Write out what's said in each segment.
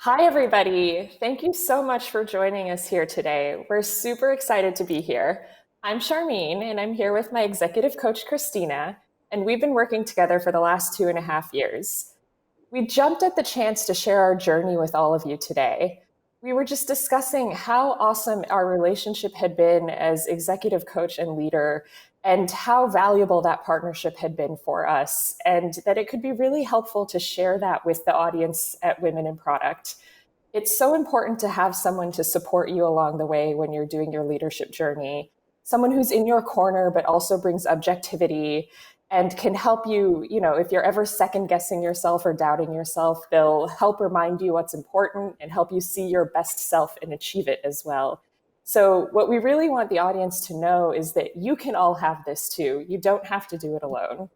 Hi, everybody. Thank you so much for joining us here today. We're super excited to be here. I'm Sharmeen, and I'm here with my executive coach, Christina, and we've been working together for the last 2.5 years. We jumped at the chance to share our journey with all of you today. We were just discussing how awesome our relationship had been as executive coach and leader, and how valuable that partnership had been for us, and that it could be really helpful to share that with the audience at Women in Product. It's so important to have someone to support you along the way when you're doing your leadership journey, someone who's in your corner, but also brings objectivity and can help you. If you're ever second guessing yourself or doubting yourself, they'll help remind you what's important and help you see your best self and achieve it as well. So what we really want the audience to know is that you can all have this too. You don't have to do it alone.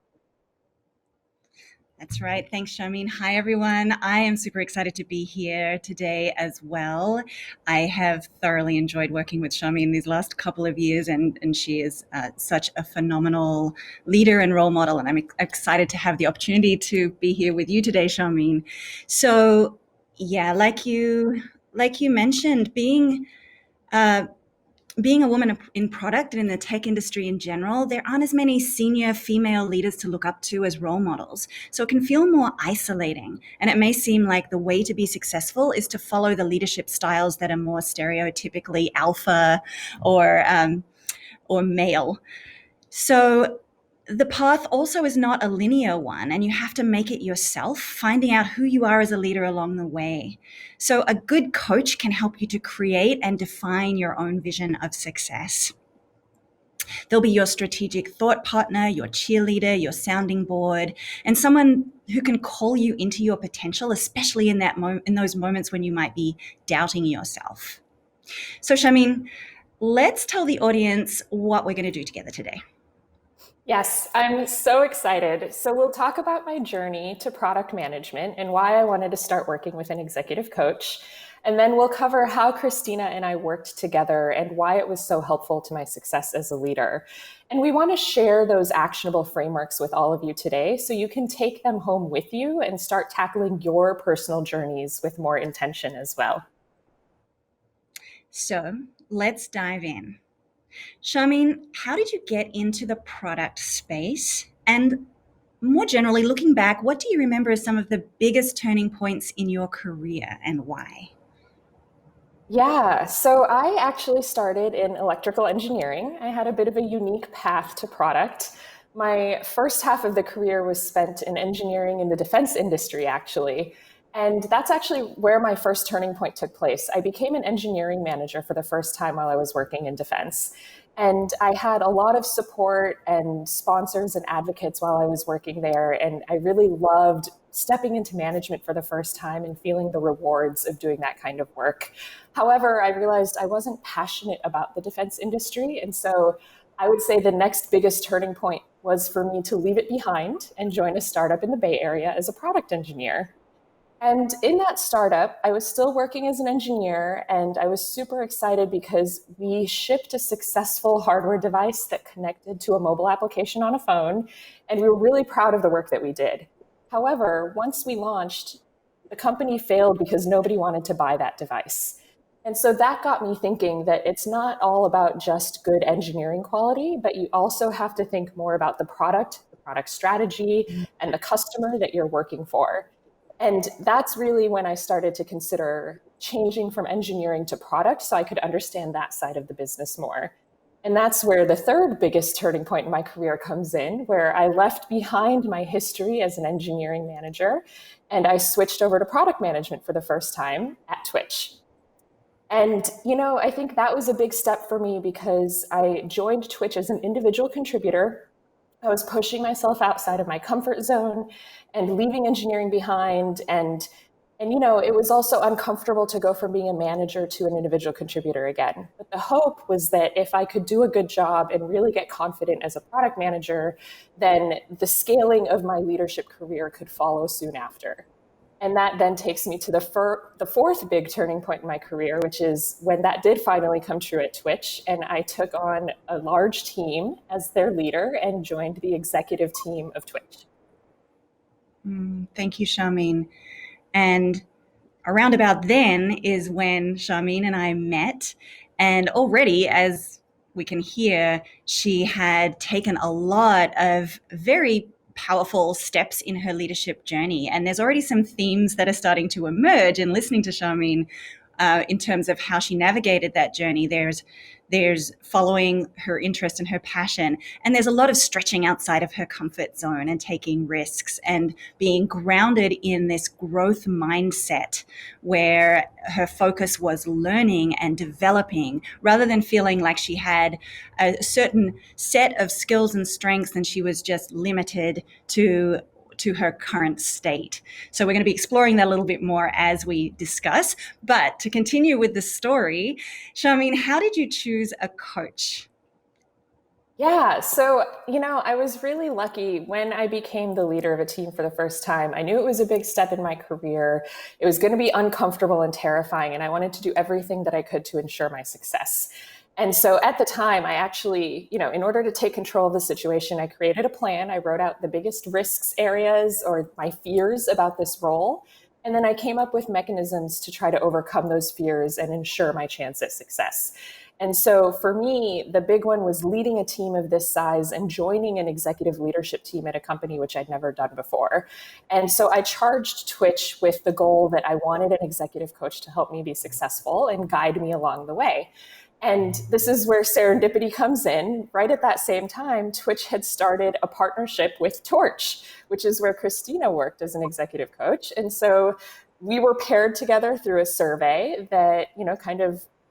That's right. Thanks, Sharmeen. Hi, everyone. I am super excited to be here today as well. I have thoroughly enjoyed working with Sharmeen these last couple of years, and she is such a phenomenal leader and role model. And I'm excited to have the opportunity to be here with you today, Sharmeen. So, yeah, like you mentioned, uh, being a woman in product and in the tech industry in general, there aren't as many senior female leaders to look up to as role models. So it can feel more isolating. And it may seem like the way to be successful is to follow the leadership styles that are more stereotypically alpha or, um, or male. So the path also is not a linear one, and you have to make it yourself, finding out who you are as a leader along the way. So a good coach can help you to create and define your own vision of success. They'll be your strategic thought partner, your cheerleader, your sounding board, and someone who can call you into your potential, especially in those moments when you might be doubting yourself. So, Sharmeen, let's tell the audience what we're going to do together today. Yes, I'm so excited. So, we'll talk about my journey to product management and why I wanted to start working with an executive coach. And then we'll cover how Christina and I worked together and why it was so helpful to my success as a leader. And we want to share those actionable frameworks with all of you today so you can take them home with you and start tackling your personal journeys with more intention as well. So, let's dive in. Sharmeen, how did you get into the product space? And more generally, looking back, what do you remember as some of the biggest turning points in your career and why? Yeah, so I actually started in electrical engineering. I had a bit of a unique path to product. My first half of the career was spent in engineering in the defense industry, actually. And that's actually where my first turning point took place. I became an engineering manager for the first time while I was working in defense. And I had a lot of support and sponsors and advocates while I was working there. And I really loved stepping into management for the first time and feeling the rewards of doing that kind of work. However, I realized I wasn't passionate about the defense industry. And so I would say the next biggest turning point was for me to leave it behind and join a startup in the Bay Area as a product engineer. And in that startup, I was still working as an engineer, and I was super excited because we shipped a successful hardware device that connected to a mobile application on a phone, and we were really proud of the work that we did. However, once we launched, the company failed because nobody wanted to buy that device. And so that got me thinking that it's not all about just good engineering quality, but you also have to think more about the product strategy, and the customer that you're working for. And that's really when I started to consider changing from engineering to product so I could understand that side of the business more. And that's where the third biggest turning point in my career comes in, where I left behind my history as an engineering manager and I switched over to product management for the first time at Twitch. And, I think that was a big step for me because I joined Twitch as an individual contributor. I was pushing myself outside of my comfort zone and leaving engineering behind. And it was also uncomfortable to go from being a manager to an individual contributor again. But the hope was that if I could do a good job and really get confident as a product manager, then the scaling of my leadership career could follow soon after. And that then takes me to the fourth big turning point in my career, which is when that did finally come true at Twitch. And I took on a large team as their leader and joined the executive team of Twitch. Thank you, Sharmeen. And around about then is when Sharmeen and I met. And already, as we can hear, she had taken a lot of very powerful steps in her leadership journey. And there's already some themes that are starting to emerge in listening to Sharmeen in terms of how she navigated that journey. There's following her interest and her passion, and there's a lot of stretching outside of her comfort zone and taking risks and being grounded in this growth mindset where her focus was learning and developing rather than feeling like she had a certain set of skills and strengths and she was just limited to her current state. So we're going to be exploring that a little bit more as we discuss. But to continue with the story, Sharmeen, how did you choose a coach? Yeah, so, I was really lucky when I became the leader of a team for the first time. I knew it was a big step in my career. It was going to be uncomfortable and terrifying, and I wanted to do everything that I could to ensure my success. And so at the time, I actually, in order to take control of the situation, I created a plan. I wrote out the biggest risks areas or my fears about this role. And then I came up with mechanisms to try to overcome those fears and ensure my chance at success. And so for me, the big one was leading a team of this size and joining an executive leadership team at a company which I'd never done before. And so I charged Twitch with the goal that I wanted an executive coach to help me be successful and guide me along the way. And this is where serendipity comes in. Right at that same time, Twitch had started a partnership with Torch, which is where Christina worked as an executive coach. And so we were paired together through a survey that,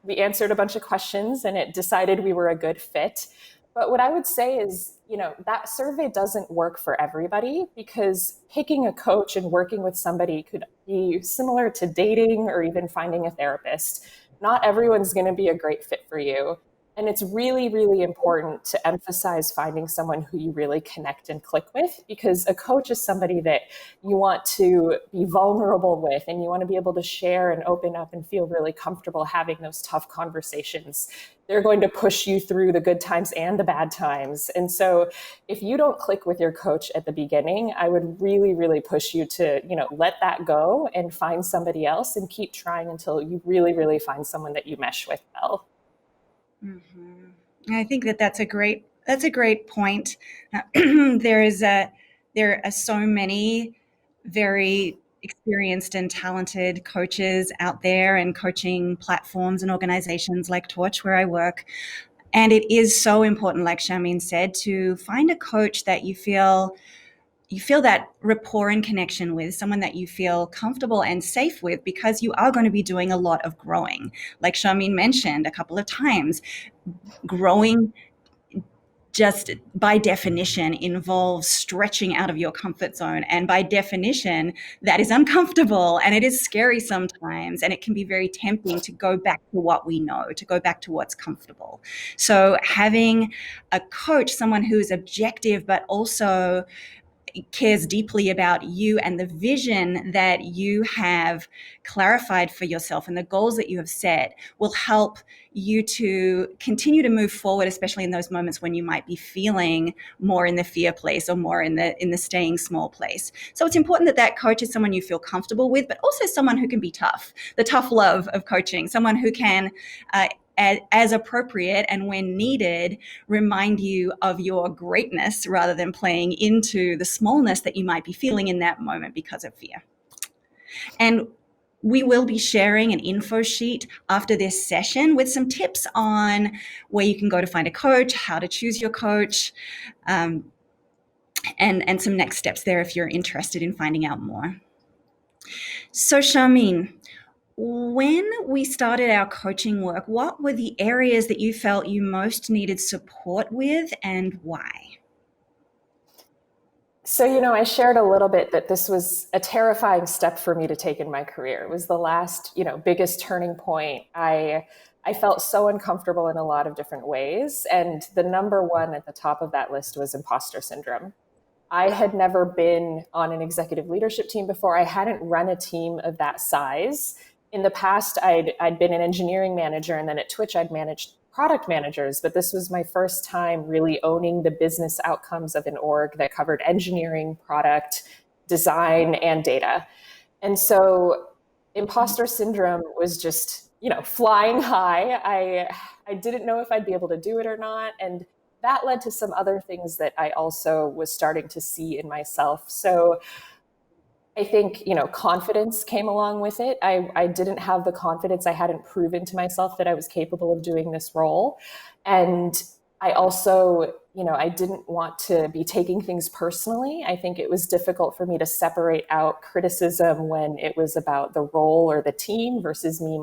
we answered a bunch of questions and it decided we were a good fit. But what I would say is, that survey doesn't work for everybody because picking a coach and working with somebody could be similar to dating or even finding a therapist. Not everyone's going to be a great fit for you. And it's really, really important to emphasize finding someone who you really connect and click with, because a coach is somebody that you want to be vulnerable with and you want to be able to share and open up and feel really comfortable having those tough conversations. They're going to push you through the good times and the bad times. And so if you don't click with your coach at the beginning, I would really, really push you to, let that go and find somebody else and keep trying until you really, really find someone that you mesh with well. Mm-hmm. I think that's a great point. There are so many very experienced and talented coaches out there and coaching platforms and organizations like Torch, where I work. And it is so important, like Sharmeen said, to find a coach that you feel that rapport and connection with, someone that you feel comfortable and safe with, because you are going to be doing a lot of growing. Like Sharmeen mentioned a couple of times, growing just by definition involves stretching out of your comfort zone. And by definition, that is uncomfortable and it is scary sometimes. And it can be very tempting to go back to what we know, to go back to what's comfortable. So having a coach, someone who is objective, but also cares deeply about you and the vision that you have clarified for yourself and the goals that you have set, will help you to continue to move forward, especially in those moments when you might be feeling more in the fear place or more in the staying small place. So it's important that that coach is someone you feel comfortable with, but also someone who can be tough, the tough love of coaching, someone who can as appropriate and when needed, remind you of your greatness rather than playing into the smallness that you might be feeling in that moment because of fear. And we will be sharing an info sheet after this session with some tips on where you can go to find a coach, how to choose your coach, and some next steps there if you're interested in finding out more. So Sharmeen, when we started our coaching work, what were the areas that you felt you most needed support with and why? So, I shared a little bit that this was a terrifying step for me to take in my career. It was the last, biggest turning point. I felt so uncomfortable in a lot of different ways. And the number one at the top of that list was imposter syndrome. I had never been on an executive leadership team before. I hadn't run a team of that size. In the past, I'd been an engineering manager, and then at Twitch, I'd managed product managers. But this was my first time really owning the business outcomes of an org that covered engineering, product, design, and data. And so imposter syndrome was just, flying high. I didn't know if I'd be able to do it or not. And that led to some other things that I also was starting to see in myself. So I think, confidence came along with it. I didn't have the confidence. I hadn't proven to myself that I was capable of doing this role. And I also, I didn't want to be taking things personally. I think it was difficult for me to separate out criticism when it was about the role or the team versus me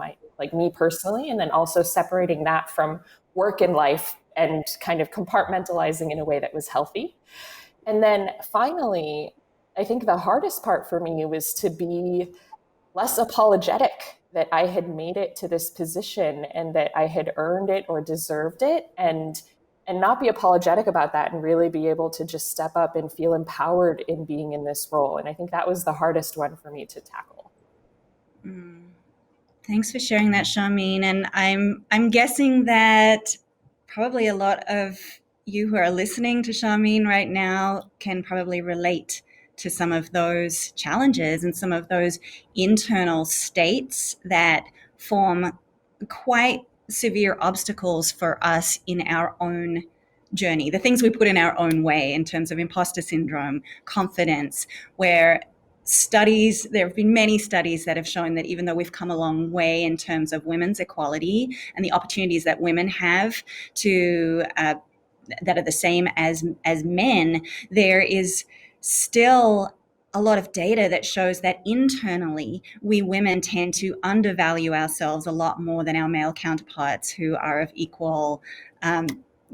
personally. And then also separating that from work and life and kind of compartmentalizing in a way that was healthy. And then finally, I think the hardest part for me was to be less apologetic that I had made it to this position and that I had earned it or deserved it, and not be apologetic about that and really be able to just step up and feel empowered in being in this role. And I think that was the hardest one for me to tackle. Thanks for sharing that, Sharmeen. And I'm guessing that probably a lot of you who are listening to Sharmeen right now can probably relate to some of those challenges and some of those internal states that form quite severe obstacles for us in our own journey, the things we put in our own way in terms of imposter syndrome, confidence, where there have been many studies that have shown that even though we've come a long way in terms of women's equality and the opportunities that women have to that are the same as men, there is still a lot of data that shows that internally we women tend to undervalue ourselves a lot more than our male counterparts who are of equal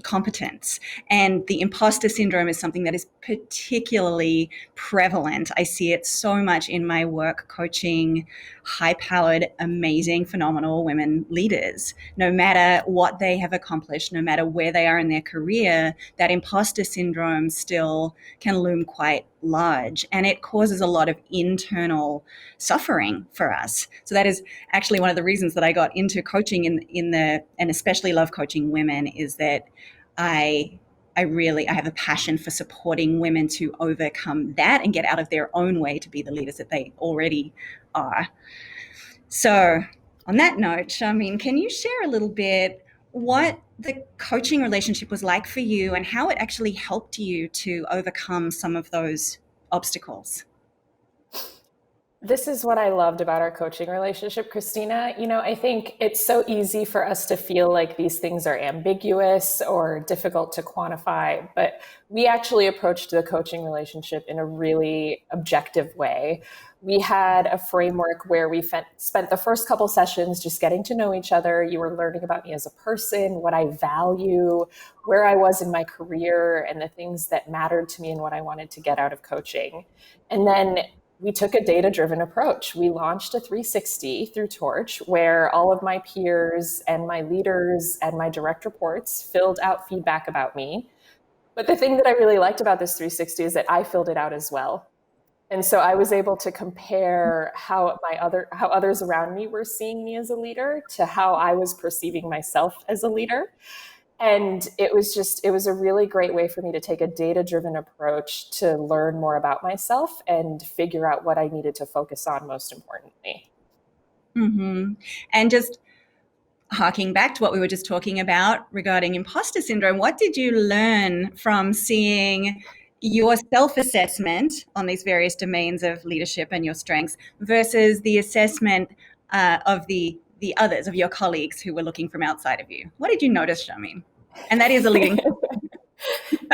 competence. And the imposter syndrome is something that is particularly prevalent. I see it so much in my work coaching high-powered, amazing, phenomenal women leaders. No matter what they have accomplished, no matter where they are in their career, that imposter syndrome still can loom quite large, and it causes a lot of internal suffering for us. So that is actually one of the reasons that I got into coaching and especially love coaching women, is that I have a passion for supporting women to overcome that and get out of their own way to be the leaders that they already are. So on that note, Sharmeen, can you share a little bit what the coaching relationship was like for you and how it actually helped you to overcome some of those obstacles? This is what I loved about our coaching relationship, Christina. I think it's so easy for us to feel like these things are ambiguous or difficult to quantify, but we actually approached the coaching relationship in a really objective way. We had a framework where we spent the first couple sessions just getting to know each other. You were learning about me as a person, what I value, where I was in my career, and the things that mattered to me and what I wanted to get out of coaching. And then we took a data-driven approach. We launched a 360 through Torch, where all of my peers and my leaders and my direct reports filled out feedback about me. But the thing that I really liked about this 360 is that I filled it out as well. And so I was able to compare how others around me were seeing me as a leader to how I was perceiving myself as a leader. And it was a really great way for me to take a data-driven approach to learn more about myself and figure out what I needed to focus on most importantly. Mm-hmm. And just harking back to what we were just talking about regarding imposter syndrome, what did you learn from seeing your self-assessment on these various domains of leadership and your strengths versus the assessment of the others, of your colleagues who were looking from outside of you? What did you notice, Sharmeen? And that is a leading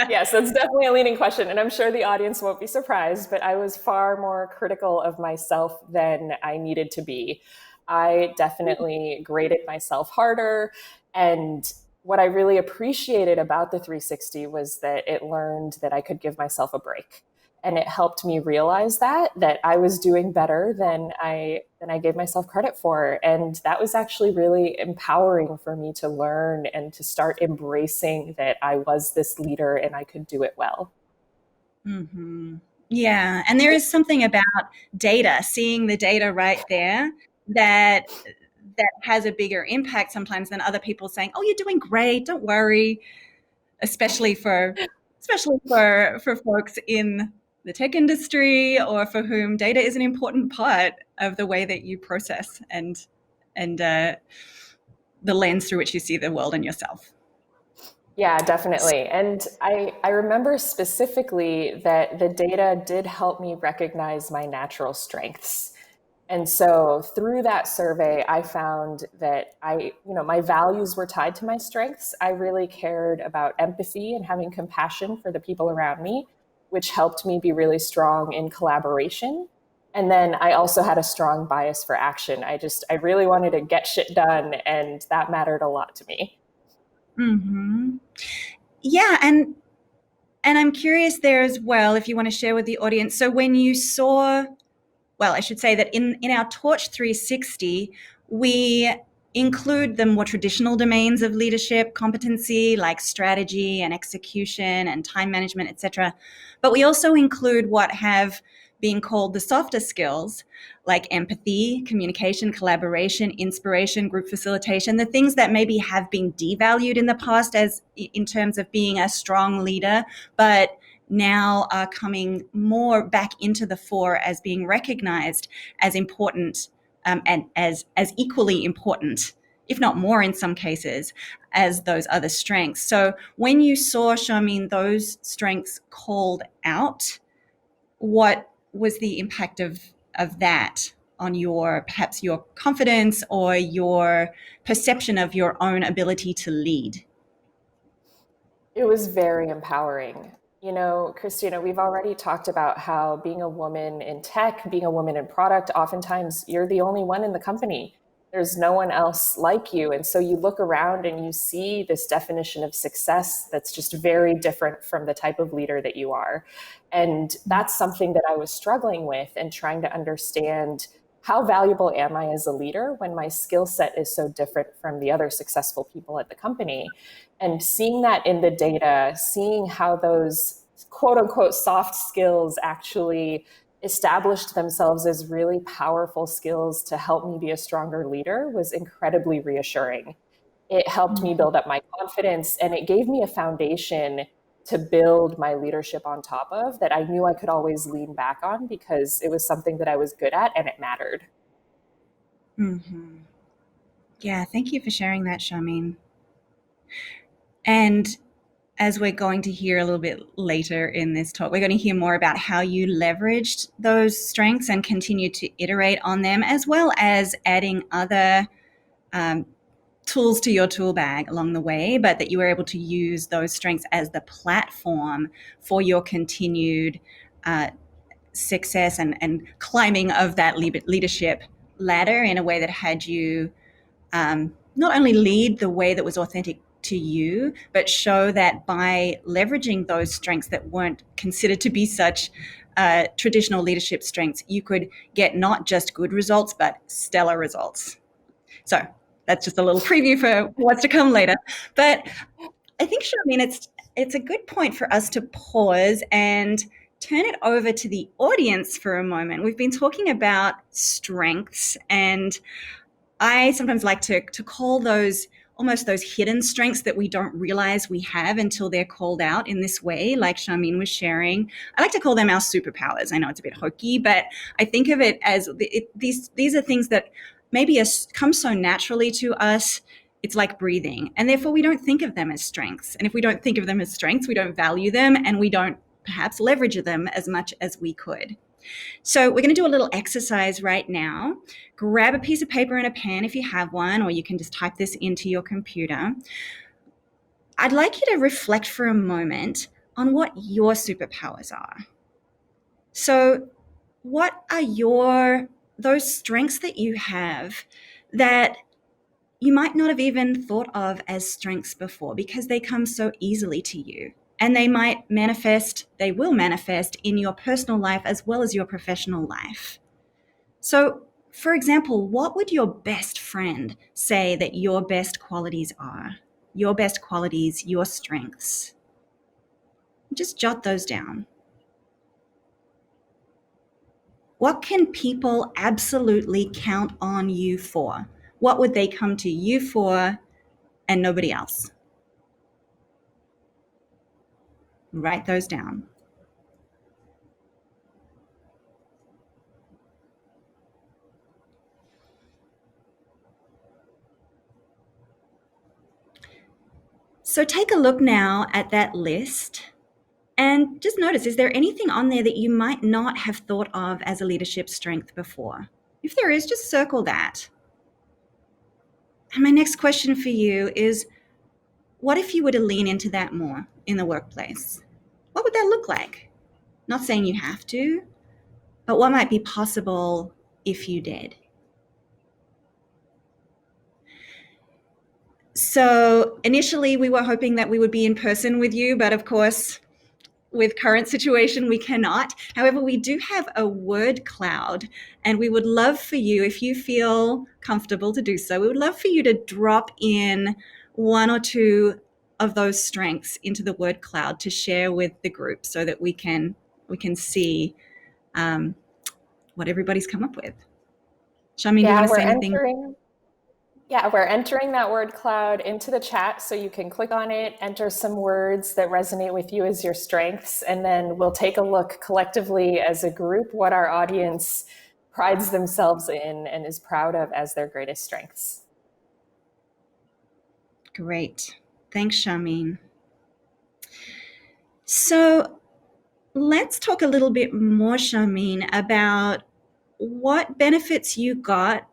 Yes, that's definitely a leading question. And I'm sure the audience won't be surprised, but I was far more critical of myself than I needed to be. I definitely graded myself harder. And what I really appreciated about the 360 was that it learned that I could give myself a break. And it helped me realize that I was doing better than I gave myself credit for. And that was actually really empowering for me to learn and to start embracing that I was this leader and I could do it well. Mm-hmm. Yeah, and there is something about data, seeing the data right there, that has a bigger impact sometimes than other people saying, "Oh, you're doing great, don't worry," especially for folks in the tech industry, or for whom data is an important part of the way that you process and the lens through which you see the world and yourself. Yeah, definitely. And I remember specifically that the data did help me recognize my natural strengths. And so through that survey, I found that my values were tied to my strengths. I really cared about empathy and having compassion for the people around me, which helped me be really strong in collaboration. And then I also had a strong bias for action. I really wanted to get shit done, and that mattered a lot to me. Mm-hmm. Yeah, and I'm curious there as well, if you want to share with the audience. So when you saw, well, I should say that in our Torch 360, we include the more traditional domains of leadership competency like strategy and execution and time management, etc. But we also include what have been called the softer skills like empathy, communication, collaboration, inspiration, group facilitation, the things that maybe have been devalued in the past as in terms of being a strong leader, but now are coming more back into the fore as being recognized as important, and as equally important, if not more in some cases, as those other strengths. So when you saw, Sharmeen, those strengths called out, what was the impact of that on your, perhaps your confidence or your perception of your own ability to lead? It was very empowering. You know, Christina, we've already talked about how being a woman in tech, being a woman in product, oftentimes you're the only one in the company. There's no one else like you. And so you look around and you see this definition of success that's just very different from the type of leader that you are. And that's something that I was struggling with and trying to understand, how valuable am I as a leader when my skill set is so different from the other successful people at the company? And seeing that in the data, seeing how those quote unquote soft skills actually established themselves as really powerful skills to help me be a stronger leader was incredibly reassuring. It helped me build up my confidence, and it gave me a foundation to build my leadership on top of, that I knew I could always lean back on because it was something that I was good at and it mattered. Mm-hmm. Yeah, thank you for sharing that, Sharmeen. And as we're going to hear a little bit later in this talk, we're going to hear more about how you leveraged those strengths and continue to iterate on them, as well as adding other um, tools to your tool bag along the way, but that you were able to use those strengths as the platform for your continued success and climbing of that leadership ladder in a way that had you not only lead the way that was authentic to you, but show that by leveraging those strengths that weren't considered to be such traditional leadership strengths, you could get not just good results, but stellar results. So that's just a little preview for what's to come later. But I think, Charmaine, it's a good point for us to pause and turn it over to the audience for a moment. We've been talking about strengths, and I sometimes like to call those almost those hidden strengths that we don't realize we have until they're called out in this way, like Sharmeen was sharing. I like to call them our superpowers. I know it's a bit hokey, but I think of it as these are things that maybe come so naturally to us. It's like breathing, and therefore we don't think of them as strengths. And if we don't think of them as strengths, we don't value them, and we don't perhaps leverage them as much as we could. So we're going to do a little exercise right now. Grab a piece of paper and a pen if you have one, or you can just type this into your computer. I'd like you to reflect for a moment on what your superpowers are. So what are those strengths that you have that you might not have even thought of as strengths before because they come so easily to you? And they will manifest in your personal life as well as your professional life. So, for example, what would your best friend say that your best qualities are? Your best qualities, your strengths. Just jot those down. What can people absolutely count on you for? What would they come to you for and nobody else? Write those down. So take a look now at that list and just notice, is there anything on there that you might not have thought of as a leadership strength before? If there is, just circle that. And my next question for you is, what if you were to lean into that more in the workplace? What would that look like? Not saying you have to, but what might be possible if you did? So initially we were hoping that we would be in person with you, but of course, with current situation, we cannot. However, we do have a word cloud, and we would love for you, if you feel comfortable to do so, we would love for you to drop in one or two of those strengths into the word cloud to share with the group so that we can see what everybody's come up with. Sharmeen, do you Yeah, want to say anything? we're entering that word cloud into the chat so you can click on it, enter some words that resonate with you as your strengths, and then we'll take a look collectively as a group what our audience prides themselves in and is proud of as their greatest strengths. Great. Thanks, Sharmeen. So let's talk a little bit more, Sharmeen, about what benefits you got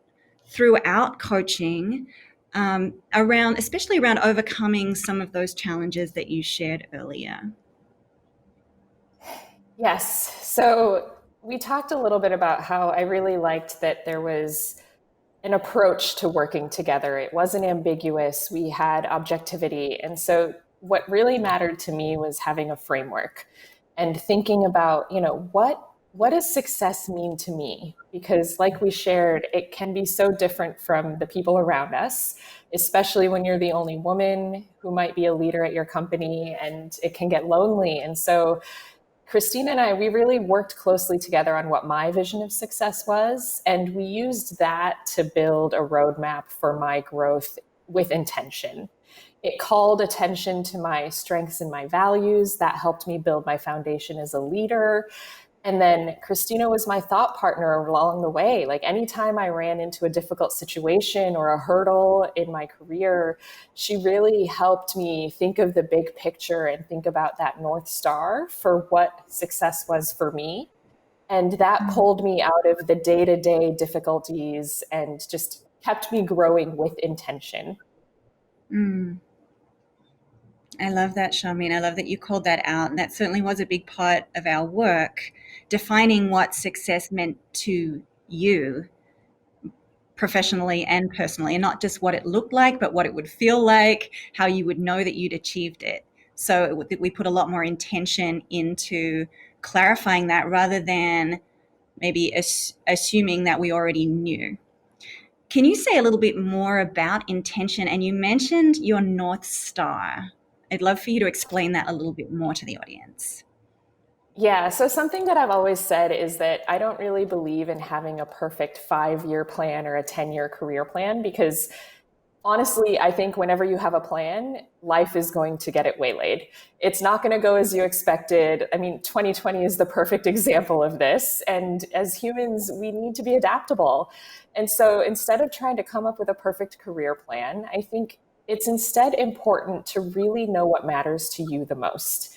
throughout coaching especially around overcoming some of those challenges that you shared earlier. Yes. So we talked a little bit about how I really liked that there was an approach to working together. It wasn't ambiguous. We had objectivity. And so what really mattered to me was having a framework and thinking about, what does success mean to me? Because like we shared, it can be so different from the people around us, especially when you're the only woman who might be a leader at your company, and it can get lonely. And so Christina and I, we really worked closely together on what my vision of success was. And we used that to build a roadmap for my growth with intention. It called attention to my strengths and my values. That helped me build my foundation as a leader. And then Christina was my thought partner along the way. Like anytime I ran into a difficult situation or a hurdle in my career, she really helped me think of the big picture and think about that North Star for what success was for me. And that pulled me out of the day-to-day difficulties and just kept me growing with intention. Mm. I love that, Sharmeen. I love that you called that out. And that certainly was a big part of our work, defining what success meant to you professionally and personally, and not just what it looked like, but what it would feel like, how you would know that you'd achieved it. So we put a lot more intention into clarifying that rather than maybe assuming that we already knew. Can you say a little bit more about intention? And you mentioned your North Star. I'd love for you to explain that a little bit more to the audience. Yeah, so something that I've always said is that I don't really believe in having a perfect 5-year plan or a 10-year career plan because honestly, I think whenever you have a plan, life is going to get it waylaid. It's not going to go as you expected. I mean, 2020 is the perfect example of this. And as humans, we need to be adaptable. And so instead of trying to come up with a perfect career plan, I think it's instead important to really know what matters to you the most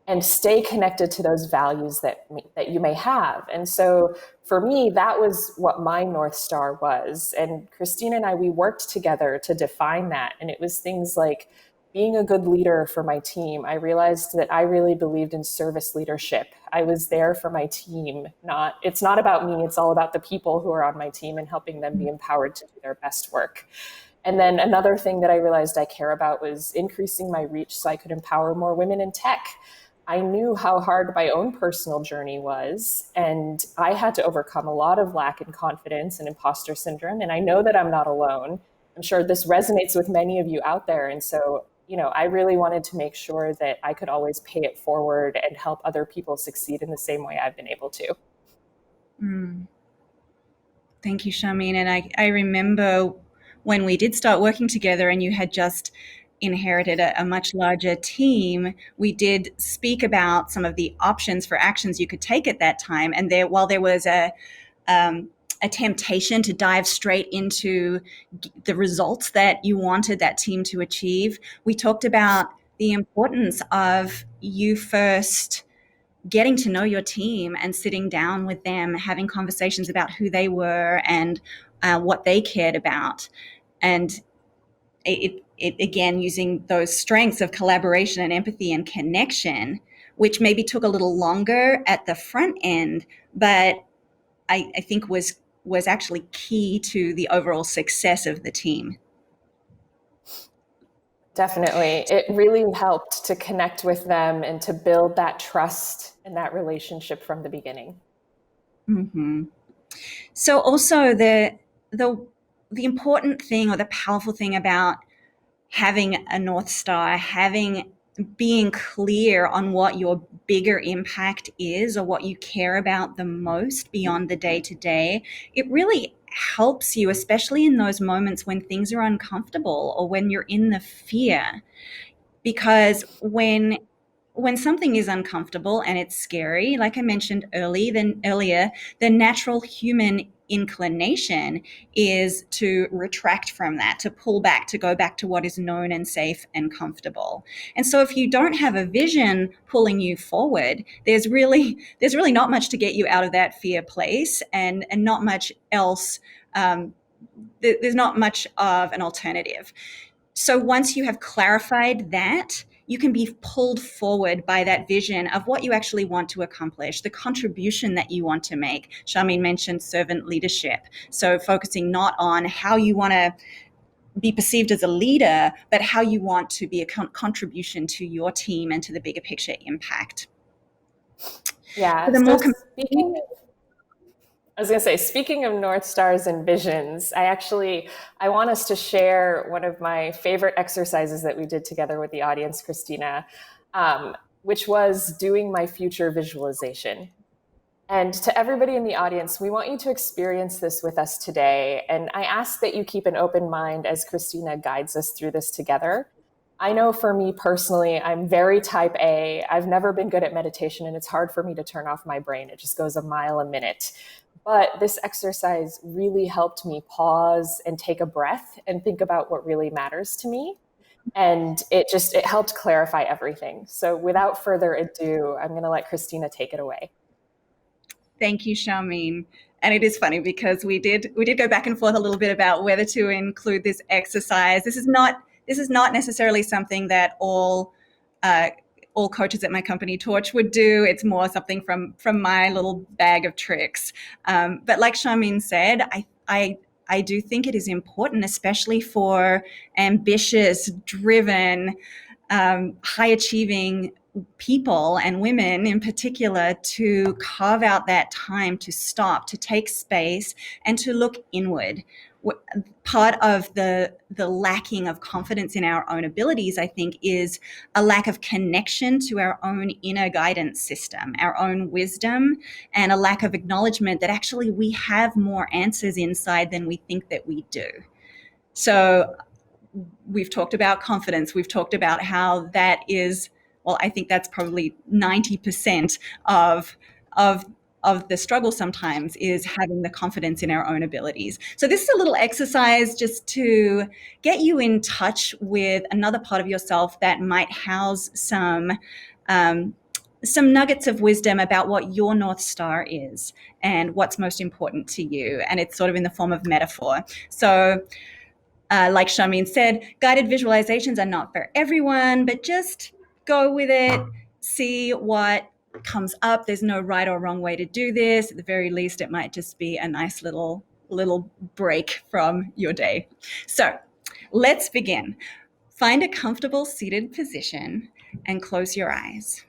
and stay connected to those values that you may have. And so for me, that was what my North Star was. And Christina and I, we worked together to define that. And it was things like being a good leader for my team. I realized that I really believed in service leadership. I was there for my team. It's not about me, it's all about the people who are on my team and helping them be empowered to do their best work. And then another thing that I realized I care about was increasing my reach so I could empower more women in tech. I knew how hard my own personal journey was, and I had to overcome a lot of lack in confidence and imposter syndrome. And I know that I'm not alone. I'm sure this resonates with many of you out there. And so, I really wanted to make sure that I could always pay it forward and help other people succeed in the same way I've been able to. Mm. Thank you, Sharmeen. And I remember when we did start working together and you had just inherited a much larger team, we did speak about some of the options for actions you could take at that time. And while there was a temptation to dive straight into the results that you wanted that team to achieve. We talked about the importance of you first getting to know your team and sitting down with them, having conversations about who they were and what they cared about. And it again, using those strengths of collaboration and empathy and connection, which maybe took a little longer at the front end, but I think was actually key to the overall success of the team. Definitely. It really helped to connect with them and to build that trust and that relationship from the beginning. Mm-hmm. So also the the important thing or the powerful thing about having a North Star, having being clear on what your bigger impact is or what you care about the most beyond the day to day, it really helps you, especially in those moments when things are uncomfortable or when you're in the fear. Because when something is uncomfortable and it's scary, like I mentioned earlier, the natural human inclination is to retract from that, to pull back, to go back to what is known and safe and comfortable. And so if you don't have a vision pulling you forward, there's really not much to get you out of that fear place, and not much else. There's not much of an alternative. So once you have clarified that, you can be pulled forward by that vision of what you actually want to accomplish, the contribution that you want to make. Sharmeen mentioned servant leadership. So focusing not on how you want to be perceived as a leader, but how you want to be a contribution to your team and to the bigger picture impact. Yeah. So the So more speaking I was going to say, speaking of North Stars and visions, I want us to share one of my favorite exercises that we did together with the audience, Christina, which was doing my future visualization. And to everybody in the audience, we want you to experience this with us today. And I ask that you keep an open mind as Christina guides us through this together. I know for me personally, I'm very type A. I've never been good at meditation, and it's hard for me to turn off my brain. It just goes a mile a minute. But this exercise really helped me pause and take a breath and think about what really matters to me. And it helped clarify everything. So without further ado, I'm going to let Christina take it away. Thank you, Sharmeen. And it is funny because we did go back and forth a little bit about whether to include this exercise. This is not necessarily something that all coaches at my company, Torch, would do. It's more something from my little bag of tricks. But like Sharmeen said, I do think it is important, especially for ambitious, driven, high achieving people and women in particular, to carve out that time to stop, to take space, and to look inward. Part of the lacking of confidence in our own abilities, I think, is a lack of connection to our own inner guidance system, our own wisdom, and a lack of acknowledgement that actually we have more answers inside than we think that we do. So we've talked about confidence. We've talked about how that is, well, I think that's probably 90% of the struggle sometimes, is having the confidence in our own abilities. So this is a little exercise just to get you in touch with another part of yourself that might house some nuggets of wisdom about what your North Star is and what's most important to you. And it's sort of in the form of metaphor. So like Sharmeen said, guided visualizations are not for everyone, but just go with it, see what comes up. There's no right or wrong way to do this. At the very least, it might just be a nice little break from your day. So let's begin. Find a comfortable seated position and close your eyes.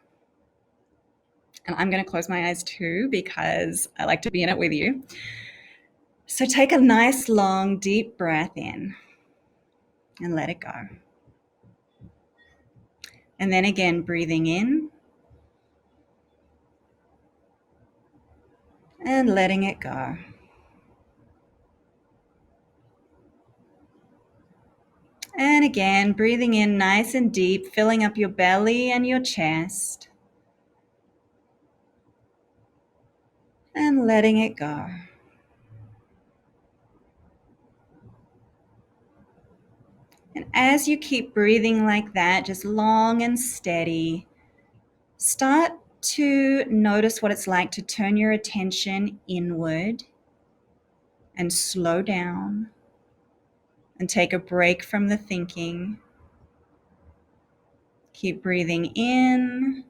And I'm going to close my eyes too because I like to be in it with you. So take a nice, long, deep breath in and let it go. And then again, breathing in and letting it go. And again, breathing in nice and deep, filling up your belly and your chest. And letting it go. And as you keep breathing like that, just long and steady, start to notice what it's like to turn your attention inward and slow down and take a break from the thinking. Keep breathing in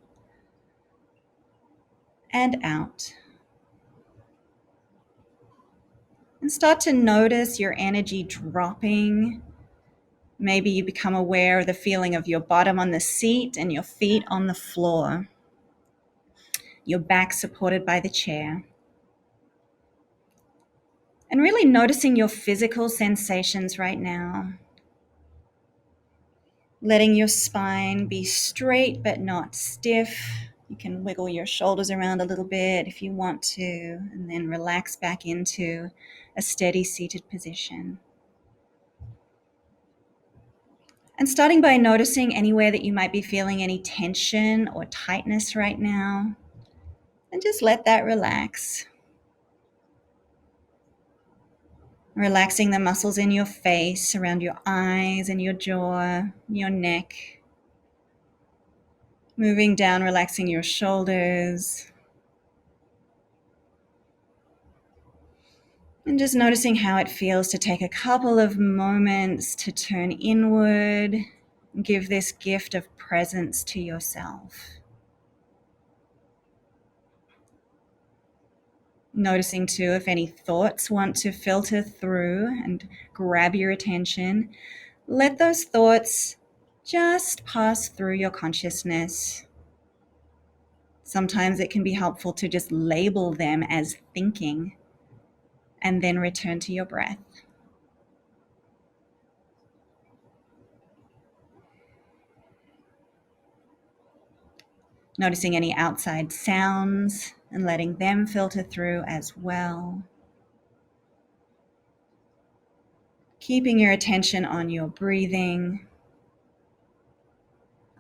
and out. And start to notice your energy dropping. Maybe you become aware of the feeling of your bottom on the seat and your feet on the floor, your back supported by the chair. And really noticing your physical sensations right now. Letting your spine be straight but not stiff. You can wiggle your shoulders around a little bit if you want to, and then relax back into a steady seated position. And starting by noticing anywhere that you might be feeling any tension or tightness right now, and just let that relax. Relaxing the muscles in your face, around your eyes and your jaw, your neck. Moving down, relaxing your shoulders. And just noticing how it feels to take a couple of moments to turn inward, and give this gift of presence to yourself. Noticing too if any thoughts want to filter through and grab your attention. Let those thoughts just pass through your consciousness. Sometimes it can be helpful to just label them as thinking and then return to your breath. Noticing any outside sounds and letting them filter through as well. Keeping your attention on your breathing,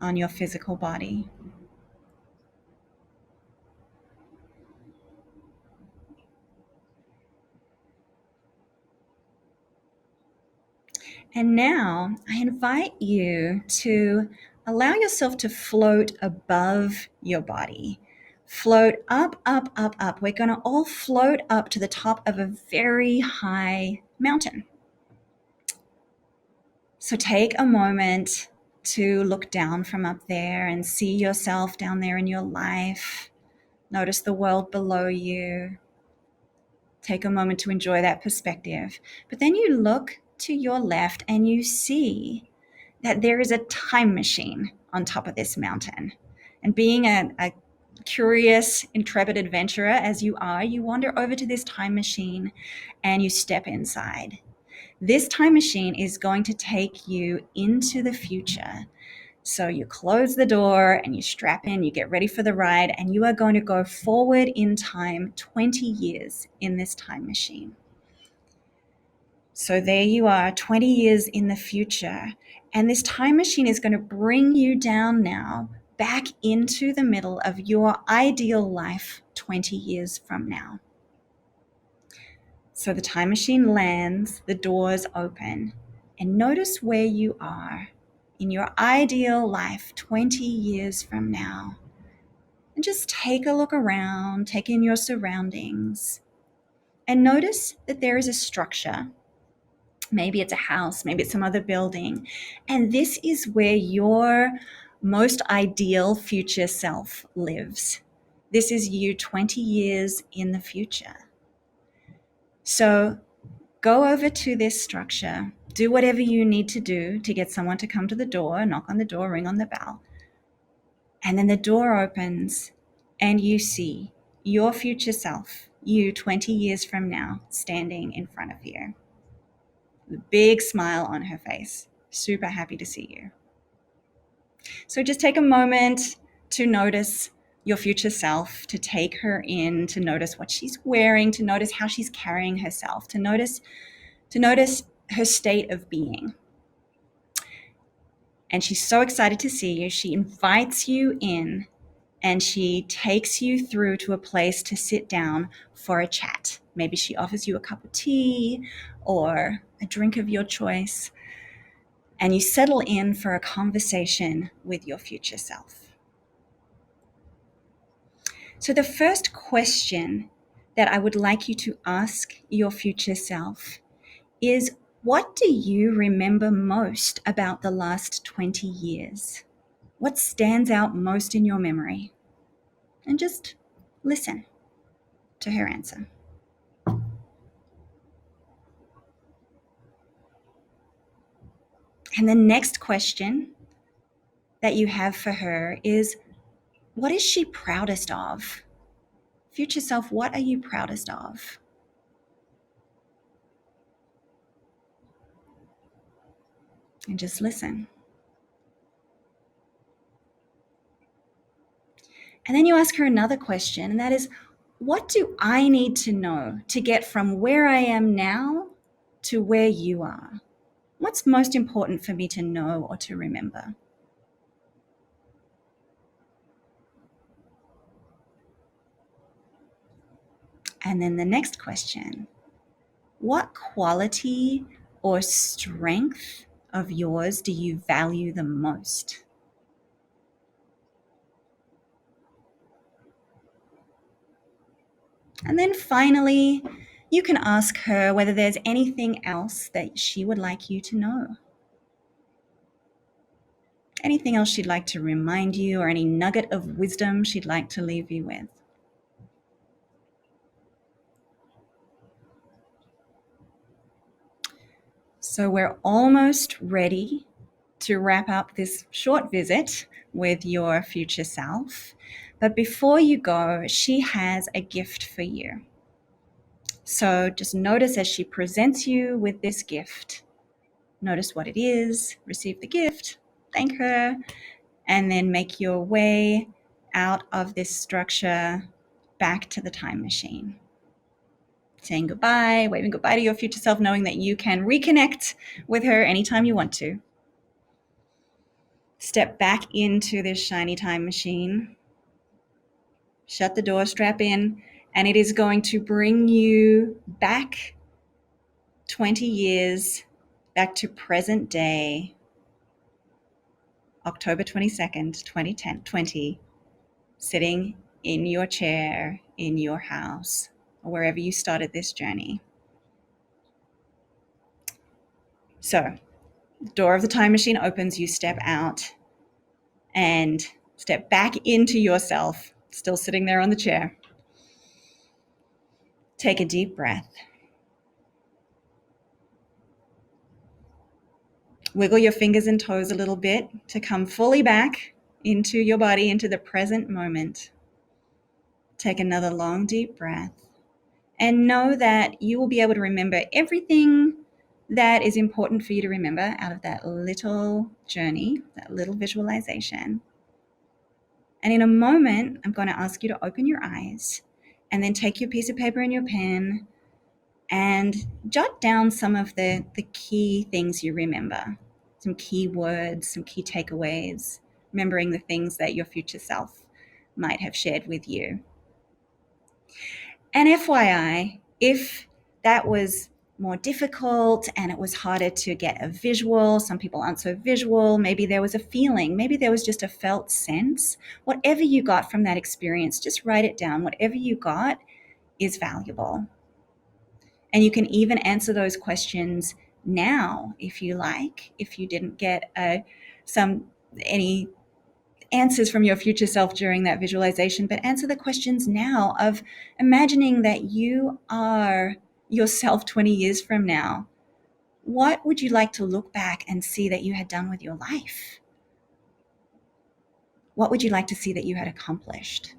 on your physical body. And now I invite you to allow yourself to float above your body. Float up, up, up, up. We're going to all float up to the top of a very high mountain. So take a moment to look down from up there and see yourself down there in your life. Notice the world below you. Take a moment to enjoy that perspective. But then you look to your left and you see that there is a time machine on top of this mountain. And being a curious, intrepid adventurer as you are, you wander over to this time machine and you step inside. This time machine is going to take you into the future. So you close the door and you strap in, you get ready for the ride, and you are going to go forward in time 20 years in this time machine. So there you are, 20 years in the future. And this time machine is going to bring you down now back into the middle of your ideal life 20 years from now. So the time machine lands, the doors open, and notice where you are in your ideal life 20 years from now. And just take a look around, take in your surroundings, and notice that there is a structure. Maybe it's a house, maybe it's some other building. And this is where your most ideal future self lives. This is you 20 years in the future. So go over to this structure, do whatever you need to do to get someone to come to the door, knock on the door, ring on the bell. And then the door opens and you see your future self, you 20 years from now, standing in front of you. With a big smile on her face, super happy to see you. So just take a moment to notice your future self, to take her in, to notice what she's wearing, to notice how she's carrying herself, to notice her state of being. And she's so excited to see you. She invites you in and she takes you through to a place to sit down for a chat. Maybe she offers you a cup of tea or a drink of your choice. and you settle in for a conversation with your future self. So the first question that I would like you to ask your future self is, what do you remember most about the last 20 years? What stands out most in your memory? And just listen to her answer. And the next question that you have for her is, what is she proudest of? Future self, what are you proudest of? And just listen. And then you ask her another question, and that is, what do I need to know to get from where I am now to where you are? What's most important for me to know or to remember? And then the next question, what quality or strength of yours do you value the most? And then finally, you can ask her whether there's anything else that she would like you to know. Anything else she'd like to remind you, or any nugget of wisdom she'd like to leave you with. So we're almost ready to wrap up this short visit with your future self. But before you go, she has a gift for you. So just notice as she presents you with this gift, notice what it is, receive the gift, thank her, and then make your way out of this structure back to the time machine. Saying goodbye, waving goodbye to your future self, knowing that you can reconnect with her anytime you want to. Step back into this shiny time machine. Shut the door, strap in, and it is going to bring you back 20 years, back to present day, October 22nd, 2020, sitting in your chair, in your house, or wherever you started this journey. So, the door of the time machine opens, you step out and step back into yourself, still sitting there on the chair. Take a deep breath. Wiggle your fingers and toes a little bit to come fully back into your body, into the present moment. Take another long, deep breath. And know that you will be able to remember everything that is important for you to remember out of that little journey, that little visualization. And in a moment, I'm going to ask you to open your eyes and then take your piece of paper and your pen and jot down some of the key things you remember, some key words, some key takeaways, remembering the things that your future self might have shared with you. And FYI, if that was more difficult and it was harder to get a visual, some people aren't so visual, maybe there was a feeling, maybe there was just a felt sense, whatever you got from that experience, just write it down. Whatever you got is valuable. And you can even answer those questions now if you like, if you didn't get any answers from your future self during that visualization, but answer the questions now of imagining that you are yourself 20 years from now. What would you like to look back and see that you had done with your life? What would you like to see that you had accomplished?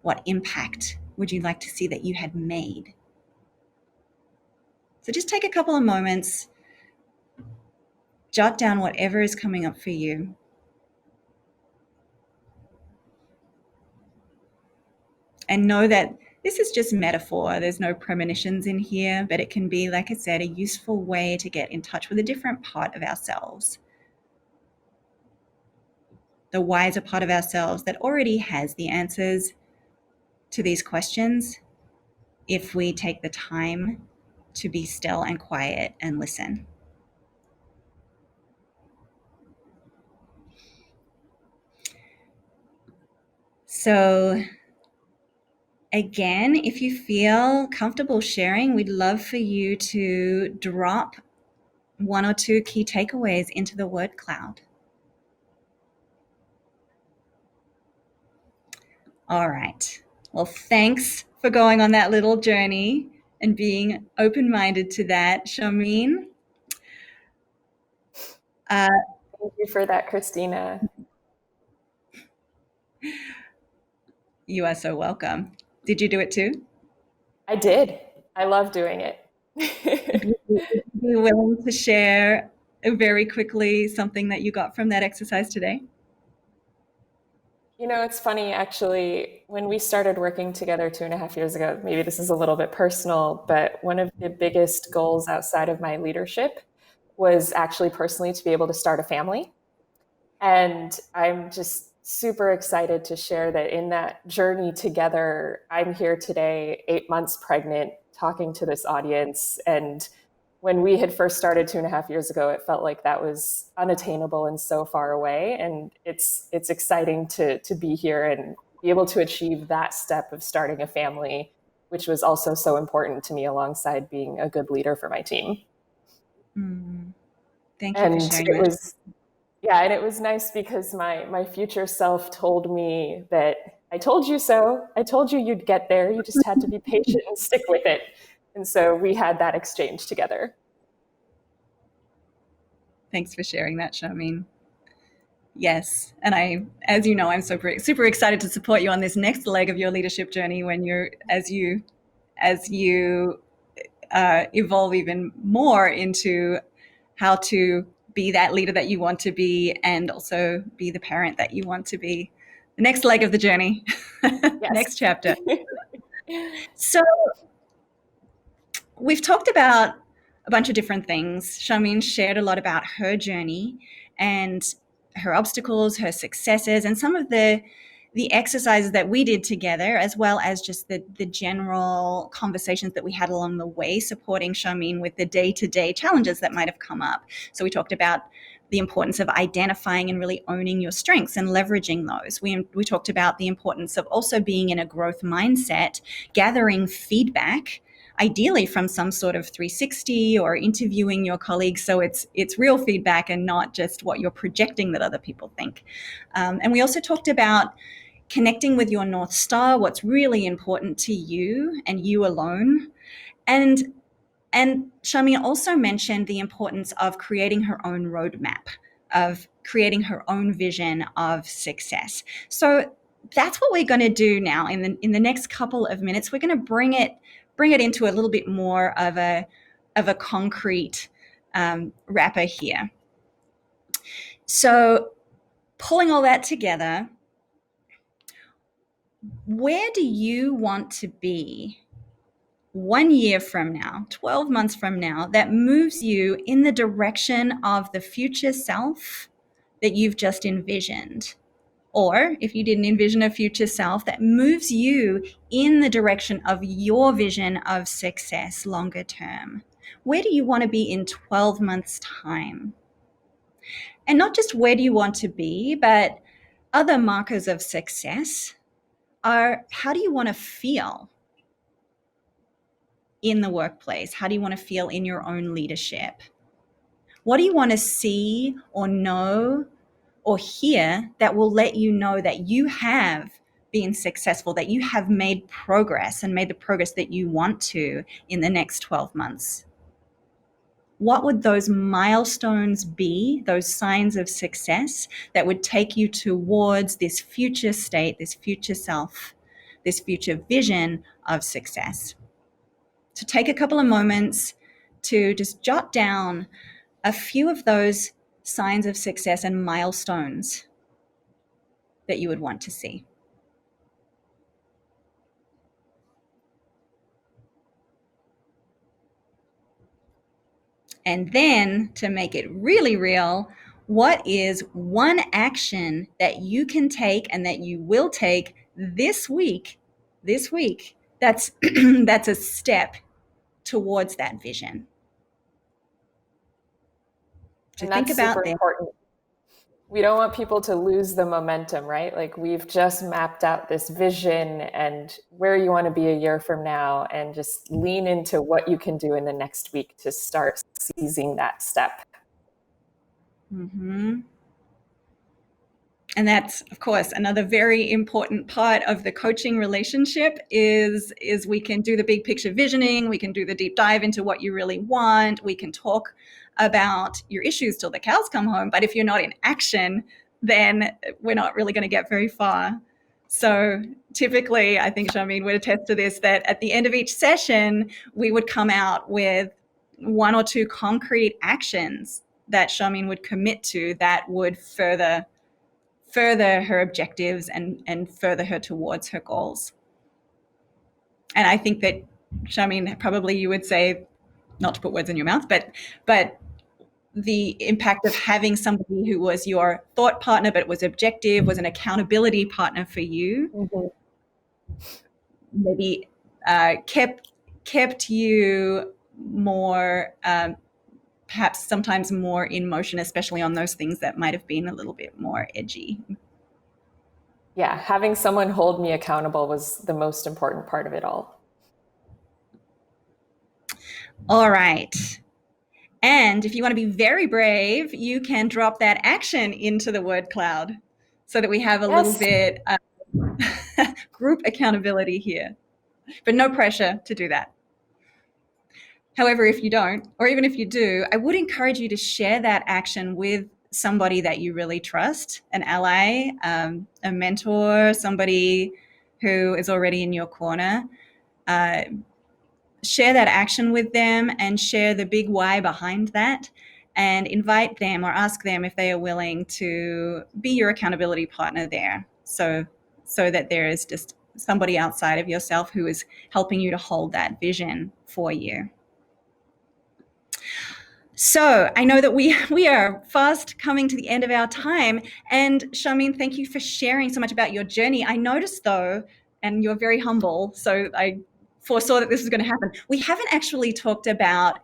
What impact would you like to see that you had made? So just take a couple of moments, jot down whatever is coming up for you. And know that this is just metaphor. There's no premonitions in here, but it can be, like I said, a useful way to get in touch with a different part of ourselves. The wiser part of ourselves that already has the answers to these questions if we take the time to be still and quiet and listen. So again, if you feel comfortable sharing, we'd love for you to drop one or two key takeaways into the word cloud. All right. Well, thanks for going on that little journey and being open-minded to that, Sharmeen. Thank you for that, Christina. You are so welcome. Did you do it too? I did. I love doing it. Would you be willing to share very quickly something that you got from that exercise today? You know, it's funny actually, when we started working together 2.5 years ago, maybe this is a little bit personal, but one of the biggest goals outside of my leadership was actually personally to be able to start a family. And I'm just super excited to share that in that journey together, I'm here today, 8 months pregnant, talking to this audience. And when we had first started 2.5 years ago, it felt like that was unattainable and so far away. And it's exciting to be here and be able to achieve that step of starting a family, which was also so important to me alongside being a good leader for my team. Thank you for And sharing it that. was Yeah, and it was nice because my future self told me that I told you so. I told you you'd get there. You just had to be patient and stick with it. And so we had that exchange together. Thanks for sharing that, Sharmeen. Yes, and as you know, I'm super excited to support you on this next leg of your leadership journey when as you evolve even more into how to be that leader that you want to be and also be the parent that you want to be. The next leg of the journey, Yes. next chapter. So we've talked about a bunch of different things. Sharmeen shared a lot about her journey and her obstacles, her successes, and some of the exercises that we did together, as well as just the general conversations that we had along the way, supporting Sharmeen with the day-to-day challenges that might have come up. So we talked about the importance of identifying and really owning your strengths and leveraging those. We talked about the importance of also being in a growth mindset, gathering feedback, ideally from some sort of 360 or interviewing your colleagues, so it's real feedback and not just what you're projecting that other people think. And we also talked about connecting with your North Star, what's really important to you and you alone. And Sharmeen also mentioned the importance of creating her own roadmap, of creating her own vision of success. So that's what we're going to do now in the next couple of minutes. We're going to bring it into a little bit more of a concrete wrapper here. So pulling all that together, where do you want to be 1 year from now, 12 months from now, that moves you in the direction of the future self that you've just envisioned? Or if you didn't envision a future self, that moves you in the direction of your vision of success longer term. Where do you want to be in 12 months' time? And not just where do you want to be, but other markers of success are how do you want to feel in the workplace? How do you want to feel in your own leadership? What do you want to see or know or hear that will let you know that you have been successful, that you have made progress and made the progress that you want to in the next 12 months? What would those milestones be, those signs of success that would take you towards this future state, this future self, this future vision of success? So take a couple of moments to just jot down a few of those signs of success and milestones that you would want to see. And then to make it really real, what is one action that you can take and that you will take this week that's that's a step towards that vision? So And think that's super about this. important. We don't want people to lose the momentum, right? Like we've just mapped out this vision and where you want to be a year from now, and just lean into what you can do in the next week to start seizing that step. Mm-hmm. And that's, of course, another very important part of the coaching relationship is we can do the big picture visioning, we can do the deep dive into what you really want, we can talk about your issues till the cows come home. But if you're not in action, then we're not really going to get very far. So typically, I think Sharmeen would attest to this, that at the end of each session, we would come out with one or two concrete actions that Sharmeen would commit to that would further her objectives and further her towards her goals. And I think that, Sharmeen, probably you would say, not to put words in your mouth, but the impact of having somebody who was your thought partner, but was objective, was an accountability partner for you, maybe kept you more, perhaps sometimes more in motion, especially on those things that might have been a little bit more edgy. Yeah, having someone hold me accountable was the most important part of it all. All right. And if you want to be very brave, you can drop that action into the word cloud so that we have a little bit group accountability here, but no pressure to do that. However, if you don't, or even if you do, I would encourage you to share that action with somebody that you really trust, an ally, a mentor, somebody who is already in your corner. Share that action with them and share the big why behind that, and invite them or ask them if they are willing to be your accountability partner there. So that there is just somebody outside of yourself who is helping you to hold that vision for you. So I know that we are fast coming to the end of our time. And Sharmeen, thank you for sharing so much about your journey. I noticed though, and you're very humble, so I foresaw that this was going to happen, we haven't actually talked about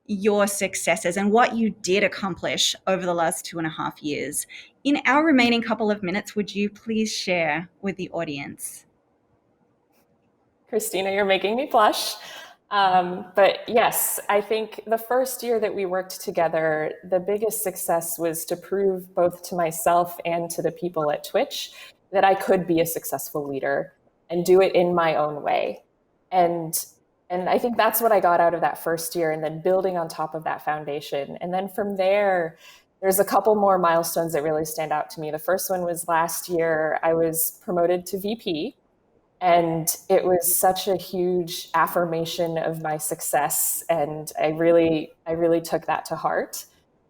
your successes and what you did accomplish over the last 2.5 years. In our remaining couple of minutes, would you please share with the audience? Christina, you're making me blush. But yes, I think the first year that we worked together, the biggest success was to prove both to myself and to the people at Twitch that I could be a successful leader and do it in my own way. And I think that's what I got out of that first year, and then building on top of that foundation. And then from there, there's a couple more milestones that really stand out to me. The first one was last year, I was promoted to VP. And it was such a huge affirmation of my success. And I really took that to heart.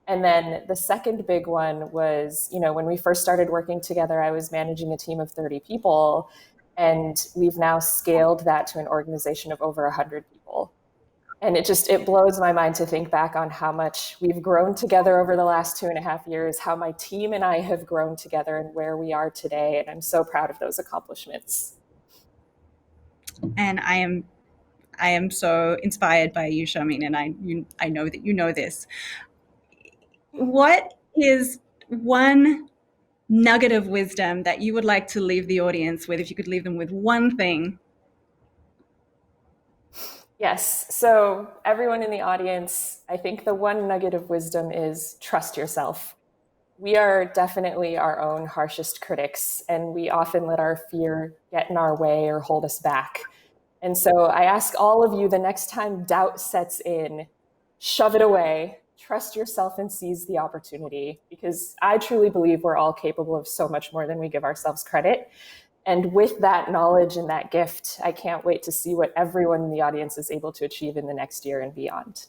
And then the second big one was, when we first started working together, I was managing a team of 30 people. And we've now scaled that to an organization of over 100 people. And it blows my mind to think back on how much we've grown together over the last 2.5 years, how my team and I have grown together and where we are today. And I'm so proud of those accomplishments. And I am so inspired by you, Sharmeen, and I know that you know this. What is one nugget of wisdom that you would like to leave the audience with, if you could leave them with one thing? Yes. So everyone in the audience, I think the one nugget of wisdom is trust yourself. We are definitely our own harshest critics, and we often let our fear get in our way or hold us back. And so I ask all of you, the next time doubt sets in, shove it away, trust yourself, and seize the opportunity, because I truly believe we're all capable of so much more than we give ourselves credit. And with that knowledge and that gift, I can't wait to see what everyone in the audience is able to achieve in the next year and beyond.